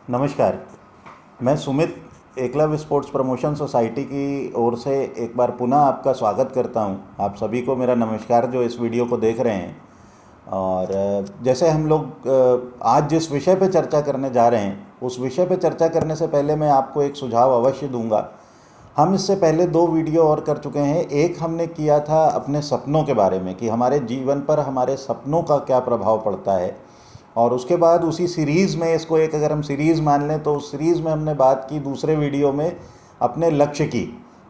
नमस्कार। मैं Sumit Eklavya sports promotion society की ओर से एक बार पुनः आपका स्वागत करता हूं। आप सभी को मेरा नमस्कार जो इस वीडियो को देख रहे हैं। और जैसे हम लोग आज जिस विषय पे चर्चा करने जा रहे हैं, उस विषय पे चर्चा करने से पहले मैं आपको एक सुझाव अवश्य दूंगा। हम इससे पहले 2 वीडियो और कर चुके हैं। एक हमने किया था अपने सपनों के बारे में कि हमारे जीवन पर हमारे सपनों का क्या प्रभाव पड़ता है, और उसके बाद उसी सीरीज़ में, इसको एक अगर हम सीरीज़ मान लें तो उस सीरीज़ में हमने बात की दूसरे वीडियो में अपने लक्ष्य की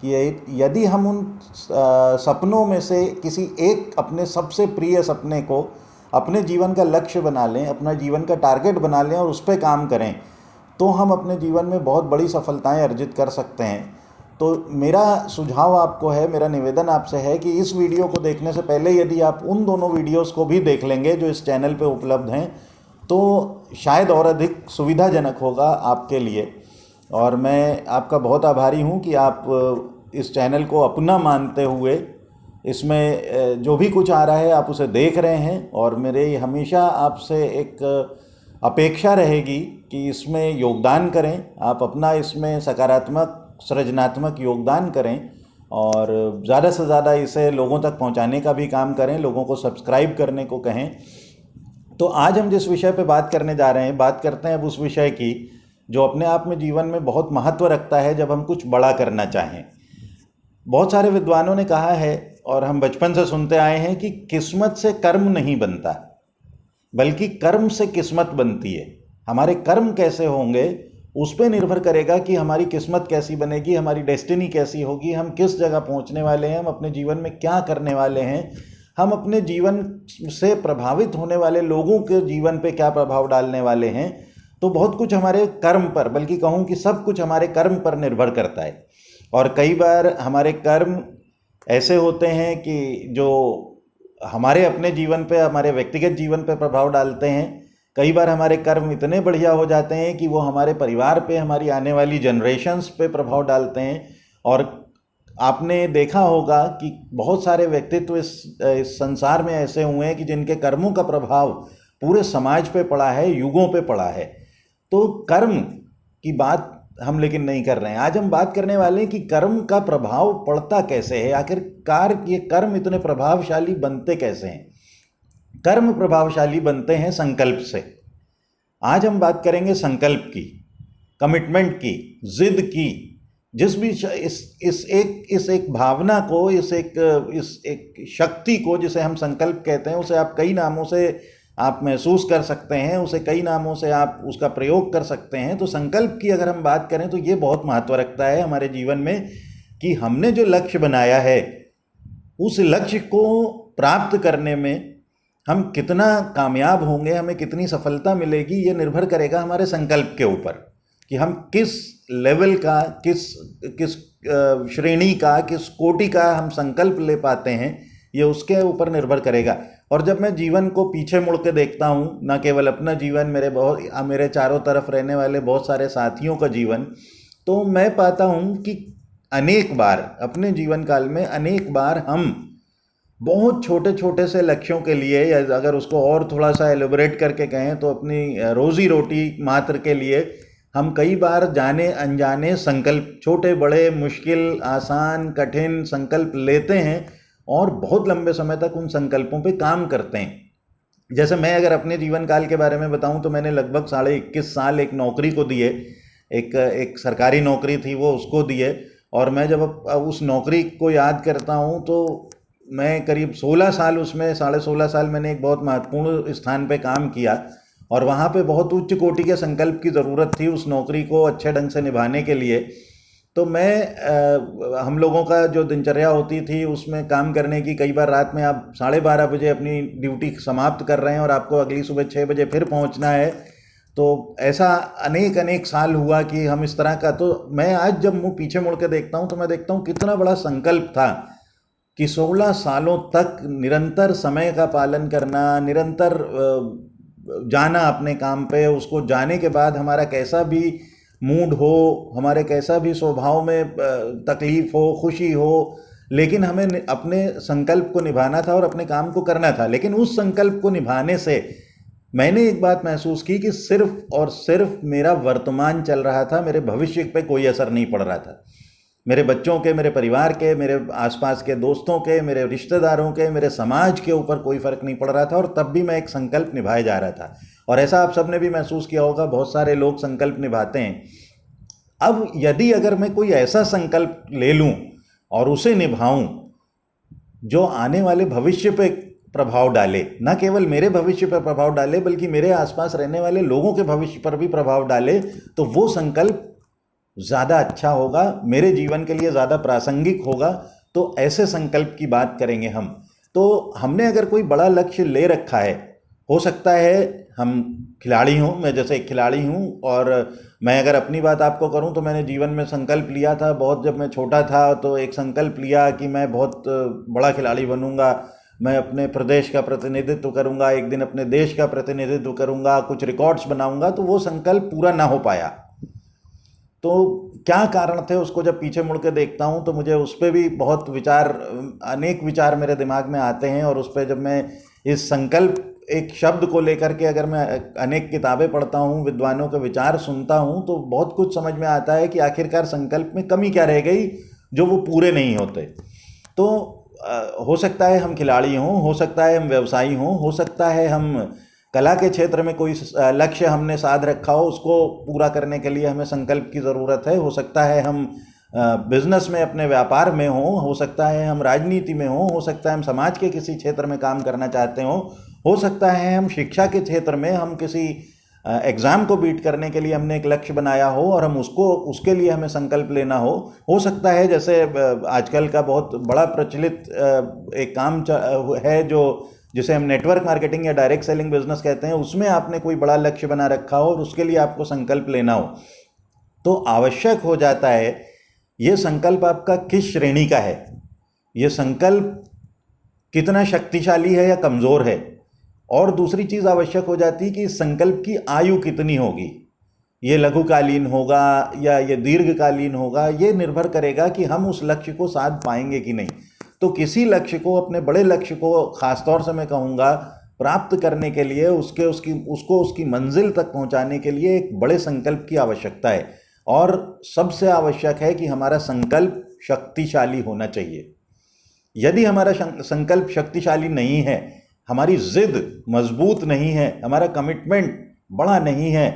कि यदि हम उन सपनों में से किसी एक अपने सबसे प्रिय सपने को अपने जीवन का लक्ष्य बना लें, अपना जीवन का टारगेट बना लें और उस पर काम करें, तो हम अपने जीवन में बहुत बड़ी सफलताएं अर्जित कर सकते हैं। तो मेरा सुझाव आपको है, मेरा निवेदन आपसे है कि इस वीडियो को देखने से पहले यदि आप उन दोनों वीडियोस को भी देख लेंगे जो इस चैनल पे उपलब्ध हैं, तो शायद और अधिक सुविधाजनक होगा आपके लिए। और मैं आपका बहुत आभारी हूं कि आप इस चैनल को अपना मानते हुए इसमें जो भी कुछ आ रहा है आप उसे देख रहे हैं। और मेरे हमेशा आपसे एक अपेक्षा रहेगी कि इसमें योगदान करें, आप अपना इसमें सकारात्मक सृजनात्मक योगदान करें और ज़्यादा से ज़्यादा इसे लोगों तक पहुंचाने का भी काम करें, लोगों को सब्सक्राइब करने को कहें। तो आज हम जिस विषय पे बात करने जा रहे हैं, बात करते हैं अब उस विषय की जो अपने आप में जीवन में बहुत महत्व रखता है जब हम कुछ बड़ा करना चाहें। बहुत सारे विद्वानों ने कहा है और हम बचपन से सुनते आए हैं कि किस्मत से कर्म नहीं बनता, बल्कि कर्म से किस्मत बनती है। हमारे कर्म कैसे होंगे उस पर निर्भर करेगा कि हमारी किस्मत कैसी बनेगी, हमारी डेस्टिनी कैसी होगी, हम किस जगह पहुंचने वाले हैं, हम अपने जीवन में क्या करने वाले हैं, हम अपने जीवन से प्रभावित होने वाले लोगों के जीवन पे क्या प्रभाव डालने वाले हैं। तो बहुत कुछ हमारे कर्म पर, बल्कि कहूँ कि सब कुछ हमारे कर्म पर निर्भर करता है। और कई बार हमारे कर्म ऐसे होते हैं कि जो हमारे अपने जीवन पे, हमारे व्यक्तिगत जीवन पे प्रभाव डालते हैं। कई बार हमारे कर्म इतने बढ़िया हो जाते हैं कि वो हमारे परिवार पे, हमारी आने वाली जनरेशन्स पे प्रभाव डालते हैं। और आपने देखा होगा कि बहुत सारे व्यक्तित्व इस संसार में ऐसे हुए हैं कि जिनके कर्मों का प्रभाव पूरे समाज पे पड़ा है, युगों पे पड़ा है। तो कर्म की बात हम लेकिन नहीं कर रहे हैं। आज हम बात करने वाले हैं कि कर्म का प्रभाव पड़ता कैसे है, आखिरकार ये कर्म इतने प्रभावशाली बनते कैसे हैं। कर्म प्रभावशाली बनते हैं संकल्प से। आज हम बात करेंगे संकल्प की, कमिटमेंट की, जिद की। जिस भी इस एक भावना को, इस एक शक्ति को जिसे हम संकल्प कहते हैं, उसे आप कई नामों से आप महसूस कर सकते हैं, उसे कई नामों से आप उसका प्रयोग कर सकते हैं। तो संकल्प की अगर हम बात करें तो ये बहुत महत्व रखता है हमारे जीवन में कि हमने जो लक्ष्य बनाया है उस लक्ष्य को प्राप्त करने में हम कितना कामयाब होंगे, हमें कितनी सफलता मिलेगी, ये निर्भर करेगा हमारे संकल्प के ऊपर कि हम किस लेवल का, किस श्रेणी का, किस कोटि का हम संकल्प ले पाते हैं, ये उसके ऊपर निर्भर करेगा। और जब मैं जीवन को पीछे मुड़ के देखता हूँ, न केवल अपना जीवन, मेरे चारों तरफ रहने वाले बहुत सारे साथियों का जीवन, तो मैं पाता हूँ कि अनेक बार अपने जीवन काल में अनेक बार हम बहुत छोटे छोटे से लक्ष्यों के लिए, या अगर उसको और थोड़ा सा एलोबरेट करके कहें तो अपनी रोजी रोटी मात्र के लिए हम कई बार जाने अनजाने संकल्प, छोटे बड़े, मुश्किल, आसान, कठिन संकल्प लेते हैं और बहुत लंबे समय तक उन संकल्पों पे काम करते हैं। जैसे मैं अगर अपने जीवन काल के बारे में बताऊं तो मैंने लगभग 21.5 साल एक नौकरी को दिए। एक सरकारी नौकरी थी, वो उसको दिए। और मैं जब उस नौकरी को याद करता हूं तो मैं करीब 16 साल उसमें, 16.5 साल मैंने एक बहुत महत्वपूर्ण स्थान पे काम किया। और वहाँ पे बहुत उच्च कोटि के संकल्प की ज़रूरत थी उस नौकरी को अच्छे ढंग से निभाने के लिए। तो हम लोगों का जो दिनचर्या होती थी उसमें काम करने की, कई बार रात में आप 12:30 बजे अपनी ड्यूटी समाप्त कर रहे हैं और आपको अगली सुबह 6 बजे फिर पहुंचना है। तो ऐसा अनेक साल हुआ कि हम इस तरह का, तो मैं आज जब पीछे मुड़ के देखता हूँ तो मैं देखता हूँ कितना बड़ा संकल्प था कि 16 सालों तक निरंतर समय का पालन करना, निरंतर जाना अपने काम पे। उसको जाने के बाद हमारा कैसा भी मूड हो, हमारे कैसा भी स्वभाव में तकलीफ हो, खुशी हो, लेकिन हमें अपने संकल्प को निभाना था और अपने काम को करना था। लेकिन उस संकल्प को निभाने से मैंने एक बात महसूस की कि सिर्फ और सिर्फ मेरा वर्तमान चल रहा था, मेरे भविष्य पे कोई असर नहीं पड़ रहा था। मेरे बच्चों के, मेरे परिवार के, मेरे आसपास के दोस्तों के, मेरे रिश्तेदारों के, मेरे समाज के ऊपर कोई फ़र्क नहीं पड़ रहा था, और तब भी मैं एक संकल्प निभाए जा रहा था। और ऐसा आप सबने भी महसूस किया होगा, बहुत सारे लोग संकल्प निभाते हैं। अब यदि अगर मैं कोई ऐसा संकल्प ले लूं और उसे निभाऊं जो आने वाले भविष्य पे प्रभाव डाले, न केवल मेरे भविष्य पर प्रभाव डाले बल्कि मेरे आसपास रहने वाले लोगों के भविष्य पर भी प्रभाव डाले, तो वो संकल्प ज़्यादा अच्छा होगा, मेरे जीवन के लिए ज़्यादा प्रासंगिक होगा। तो ऐसे संकल्प की बात करेंगे हम। तो हमने अगर कोई बड़ा लक्ष्य ले रखा है, हो सकता है हम खिलाड़ी हों, मैं जैसे एक खिलाड़ी हूँ, और मैं अगर अपनी बात आपको करूँ तो मैंने जीवन में संकल्प लिया था बहुत, जब मैं छोटा था तो एक संकल्प लिया कि मैं बहुत बड़ा खिलाड़ी बनूंगा, मैं अपने प्रदेश का प्रतिनिधित्व करूंगा, एक दिन अपने देश का प्रतिनिधित्व करूंगा, कुछ रिकॉर्ड्स बनाऊंगा। तो वो संकल्प पूरा ना हो पाया। तो क्या कारण थे, उसको जब पीछे मुड़ के देखता हूँ तो मुझे उस पर भी बहुत विचार, अनेक विचार मेरे दिमाग में आते हैं। और उस पर जब मैं इस संकल्प एक शब्द को लेकर के अगर मैं अनेक किताबें पढ़ता हूँ, विद्वानों के विचार सुनता हूँ, तो बहुत कुछ समझ में आता है कि आखिरकार संकल्प में कमी क्या रह गई जो वो पूरे नहीं होते। तो हो सकता है हम खिलाड़ी हों, हो सकता है हम व्यवसायी हों, हो सकता है हम कला के क्षेत्र में कोई लक्ष्य हमने साध रखा हो, उसको पूरा करने के लिए हमें संकल्प की ज़रूरत है। हो सकता है हम बिजनेस में, अपने व्यापार में हो सकता है हम राजनीति में हो सकता है हम समाज के किसी क्षेत्र में काम करना चाहते हो सकता है हम शिक्षा के क्षेत्र में, हम किसी एग्ज़ाम को बीट करने के लिए हमने एक लक्ष्य बनाया हो और हम उसके लिए हमें संकल्प लेना हो सकता है जैसे आजकल का बहुत बड़ा प्रचलित एक काम है जो जिसे हम नेटवर्क मार्केटिंग या डायरेक्ट सेलिंग बिजनेस कहते हैं, उसमें आपने कोई बड़ा लक्ष्य बना रखा हो और उसके लिए आपको संकल्प लेना हो। तो आवश्यक हो जाता है ये संकल्प आपका किस श्रेणी का है, ये संकल्प कितना शक्तिशाली है या कमज़ोर है। और दूसरी चीज़ आवश्यक हो जाती है कि इस संकल्प की आयु कितनी होगी, ये लघुकालीन होगा या ये दीर्घकालीन होगा, ये निर्भर करेगा कि हम उस लक्ष्य को साध पाएंगे कि नहीं। तो किसी लक्ष्य को, अपने बड़े लक्ष्य को ख़ासतौर से मैं कहूँगा प्राप्त करने के लिए, उसको उसकी मंजिल तक पहुँचाने के लिए एक बड़े संकल्प की आवश्यकता है। और सबसे आवश्यक है कि हमारा संकल्प शक्तिशाली होना चाहिए। यदि हमारा संकल्प शक्तिशाली नहीं है, हमारी जिद मजबूत नहीं है, हमारा कमिटमेंट बड़ा नहीं है,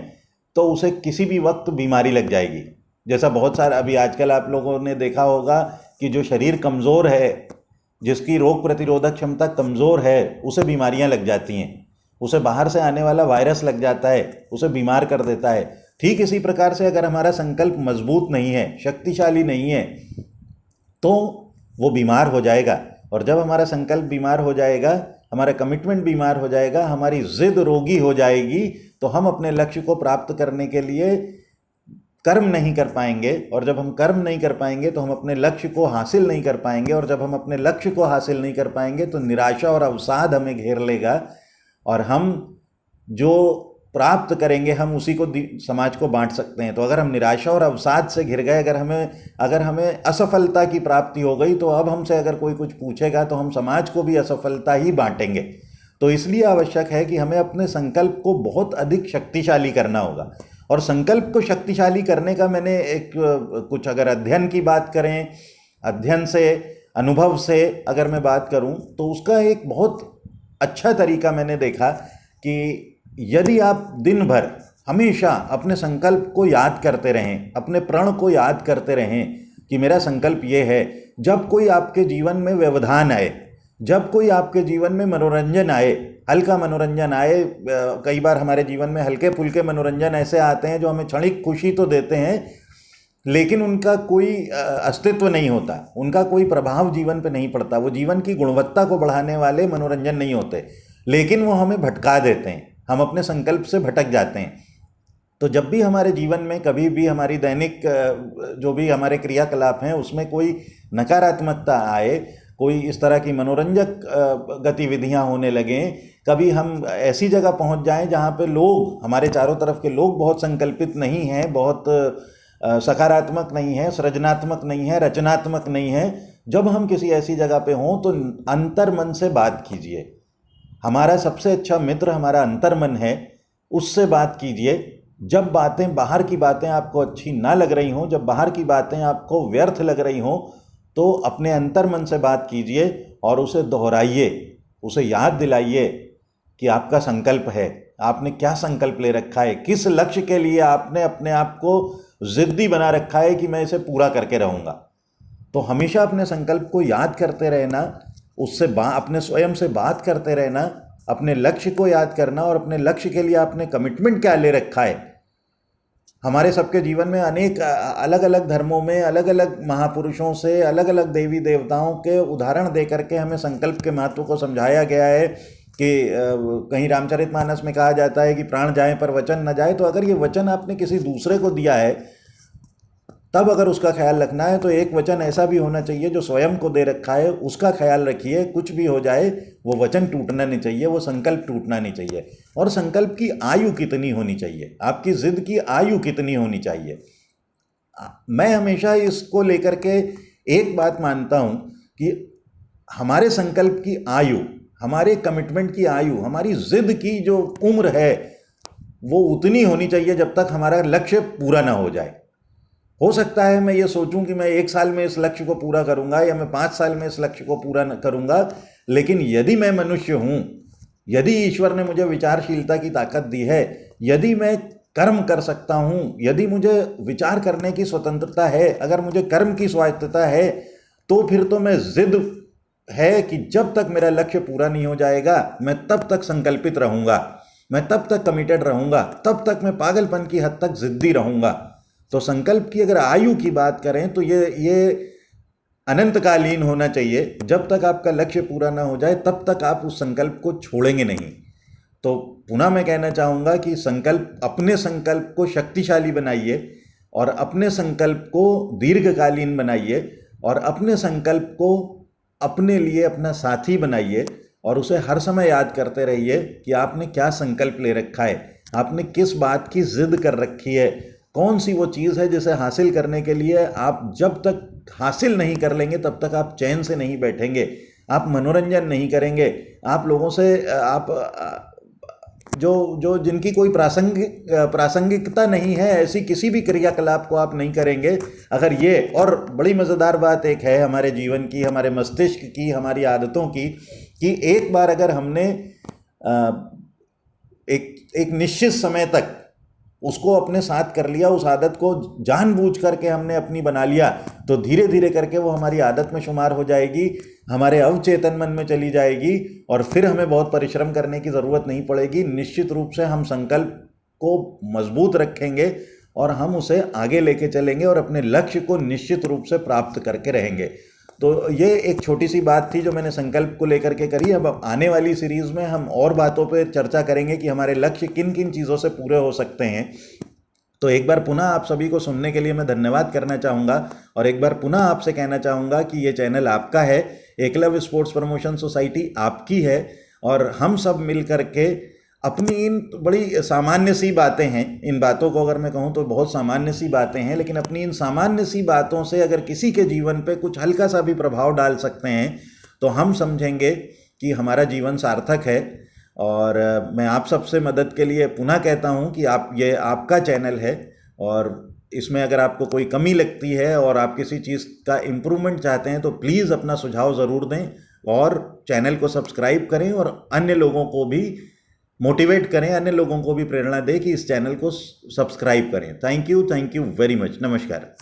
तो उसे किसी भी वक्त बीमारी लग जाएगी। जैसा बहुत सारा अभी आजकल आप लोगों ने देखा होगा कि जो शरीर कमज़ोर है, जिसकी रोग प्रतिरोधक क्षमता कमज़ोर है, उसे बीमारियां लग जाती हैं, उसे बाहर से आने वाला वायरस लग जाता है, उसे बीमार कर देता है। ठीक इसी प्रकार से अगर हमारा संकल्प मजबूत नहीं है, शक्तिशाली नहीं है, तो वो बीमार हो जाएगा। और जब हमारा संकल्प बीमार हो जाएगा, हमारा कमिटमेंट बीमार हो जाएगा, हमारी जिद रोगी हो जाएगी, तो हम अपने लक्ष्य को प्राप्त करने के लिए कर्म नहीं कर पाएंगे। और जब हम कर्म नहीं कर पाएंगे तो हम अपने लक्ष्य को हासिल नहीं कर पाएंगे। और जब हम अपने लक्ष्य को हासिल नहीं कर पाएंगे तो निराशा और अवसाद हमें घेर लेगा, और हम जो प्राप्त करेंगे हम उसी को समाज को बांट सकते हैं। तो अगर हम निराशा और अवसाद से घिर गए, अगर हमें असफलता की प्राप्ति हो गई, तो अब हमसे अगर कोई कुछ पूछेगा तो हम समाज को भी असफलता ही बांटेंगे। तो इसलिए आवश्यक है कि हमें अपने संकल्प को बहुत अधिक शक्तिशाली करना होगा। और संकल्प को शक्तिशाली करने का मैंने कुछ अगर अध्ययन की बात करें, अध्ययन से, अनुभव से अगर मैं बात करूं, तो उसका एक बहुत अच्छा तरीका मैंने देखा कि यदि आप दिन भर हमेशा अपने संकल्प को याद करते रहें, अपने प्रण को याद करते रहें कि मेरा संकल्प ये है, जब कोई आपके जीवन में व्यवधान आए, जब कोई आपके जीवन में मनोरंजन आए, हल्का मनोरंजन आए, कई बार हमारे जीवन में हल्के फुल्के मनोरंजन ऐसे आते हैं जो हमें क्षणिक खुशी तो देते हैं, लेकिन उनका कोई अस्तित्व नहीं होता, उनका कोई प्रभाव जीवन पे नहीं पड़ता। वो जीवन की गुणवत्ता को बढ़ाने वाले मनोरंजन नहीं होते, लेकिन वो हमें भटका देते हैं, हम अपने संकल्प से भटक जाते हैं। तो जब भी हमारे जीवन में कभी भी हमारी दैनिक जो भी हमारे क्रियाकलाप हैं उसमें कोई नकारात्मकता आए, कोई इस तरह की मनोरंजक गतिविधियां होने लगें, कभी हम ऐसी जगह पहुंच जाएं जहां पे लोग, हमारे चारों तरफ के लोग बहुत संकल्पित नहीं हैं, बहुत सकारात्मक नहीं है, सृजनात्मक नहीं है, रचनात्मक नहीं है, जब हम किसी ऐसी जगह पे हों तो अंतर मन से बात कीजिए। हमारा सबसे अच्छा मित्र हमारा अंतर्मन है, उससे बात कीजिए। जब बातें बाहर की बातें आपको अच्छी ना लग रही हों, जब बाहर की बातें आपको व्यर्थ लग रही हों, तो अपने अंतर्मन से बात कीजिए और उसे दोहराइए, उसे याद दिलाइए कि आपका संकल्प है, आपने क्या संकल्प ले रखा है, किस लक्ष्य के लिए आपने अपने आप को ज़िद्दी बना रखा है कि मैं इसे पूरा करके रहूँगा। तो हमेशा अपने संकल्प को याद करते रहना, उससे अपने स्वयं से बात करते रहना, अपने लक्ष्य को याद करना और अपने लक्ष्य के लिए आपने कमिटमेंट क्या ले रखा है। हमारे सबके जीवन में अनेक अलग अलग धर्मों में अलग अलग महापुरुषों से अलग अलग देवी देवताओं के उदाहरण दे करके हमें संकल्प के महत्व को समझाया गया है कि कहीं रामचरितमानस में कहा जाता है कि प्राण जाए पर वचन न जाए। तो अगर ये वचन आपने किसी दूसरे को दिया है, तब अगर उसका ख्याल रखना है तो एक वचन ऐसा भी होना चाहिए जो स्वयं को दे रखा है, उसका ख्याल रखिए। कुछ भी हो जाए वो वचन टूटना नहीं चाहिए, वो संकल्प टूटना नहीं चाहिए। और संकल्प की आयु कितनी होनी चाहिए, आपकी जिद की आयु कितनी होनी चाहिए। मैं हमेशा इसको लेकर के एक बात मानता हूँ कि हमारे संकल्प की आयु, हमारे कमिटमेंट की आयु, हमारी जिद की जो उम्र है वो उतनी होनी चाहिए जब तक हमारा लक्ष्य पूरा ना हो जाए। हो सकता है मैं ये सोचूं कि मैं 1 साल में इस लक्ष्य को पूरा करूंगा या मैं 5 साल में इस लक्ष्य को पूरा करूंगा, लेकिन यदि मैं मनुष्य हूं, यदि ईश्वर ने मुझे विचारशीलता की ताकत दी है, यदि मैं कर्म कर सकता हूं, यदि मुझे विचार करने की स्वतंत्रता है, अगर मुझे कर्म की स्वायत्तता है, तो फिर तो मैं जिद है कि जब तक मेरा लक्ष्य पूरा नहीं हो जाएगा मैं तब तक संकल्पित रहूंगा, मैं तब तक कमिटेड रहूंगा, तब तक मैं पागलपन की हद तक जिद्दी रहूंगा। तो संकल्प की अगर आयु की बात करें तो ये अनंतकालीन होना चाहिए। जब तक आपका लक्ष्य पूरा ना हो जाए तब तक आप उस संकल्प को छोड़ेंगे नहीं। तो पुनः मैं कहना चाहूँगा कि अपने संकल्प को शक्तिशाली बनाइए और अपने संकल्प को दीर्घकालीन बनाइए और अपने संकल्प को अपने लिए अपना साथी बनाइए और उसे हर समय याद करते रहिए कि आपने क्या संकल्प ले रखा है, आपने किस बात की जिद कर रखी है, कौन सी वो चीज़ है जिसे हासिल करने के लिए आप जब तक हासिल नहीं कर लेंगे तब तक आप चैन से नहीं बैठेंगे, आप मनोरंजन नहीं करेंगे, आप लोगों से जो जिनकी कोई प्रासंगिकता नहीं है ऐसी किसी भी क्रियाकलाप को आप नहीं करेंगे। अगर ये, और बड़ी मज़ेदार बात एक है हमारे जीवन की, हमारे मस्तिष्क की, हमारी आदतों की, कि एक बार अगर हमने एक निश्चित समय तक उसको अपने साथ कर लिया, उस आदत को जानबूझ करके हमने अपनी बना लिया, तो धीरे धीरे करके वो हमारी आदत में शुमार हो जाएगी, हमारे अवचेतन मन में चली जाएगी और फिर हमें बहुत परिश्रम करने की ज़रूरत नहीं पड़ेगी। निश्चित रूप से हम संकल्प को मजबूत रखेंगे और हम उसे आगे लेके चलेंगे और अपने लक्ष्य को निश्चित रूप से प्राप्त करके रहेंगे। तो ये एक छोटी सी बात थी जो मैंने संकल्प को लेकर के करी। अब आने वाली सीरीज़ में हम और बातों पे चर्चा करेंगे कि हमारे लक्ष्य किन किन चीज़ों से पूरे हो सकते हैं। तो एक बार पुनः आप सभी को सुनने के लिए मैं धन्यवाद करना चाहूँगा और एक बार पुनः आपसे कहना चाहूँगा कि ये चैनल आपका है, एकलव्य स्पोर्ट्स प्रमोशन सोसाइटी आपकी है और हम सब मिल कर के अपनी इन बड़ी सामान्य सी बातें हैं, इन बातों को अगर मैं कहूँ तो बहुत सामान्य सी बातें हैं, लेकिन अपनी इन सामान्य सी बातों से अगर किसी के जीवन पे कुछ हल्का सा भी प्रभाव डाल सकते हैं तो हम समझेंगे कि हमारा जीवन सार्थक है। और मैं आप सबसे मदद के लिए पुनः कहता हूँ कि ये आपका चैनल है और इसमें अगर आपको कोई कमी लगती है और आप किसी चीज़ का इम्प्रूवमेंट चाहते हैं तो प्लीज़ अपना सुझाव ज़रूर दें और चैनल को सब्सक्राइब करें और अन्य लोगों को भी मोटिवेट करें, अन्य लोगों को भी प्रेरणा दें कि इस चैनल को सब्सक्राइब करें। Thank you very much. नमस्कार।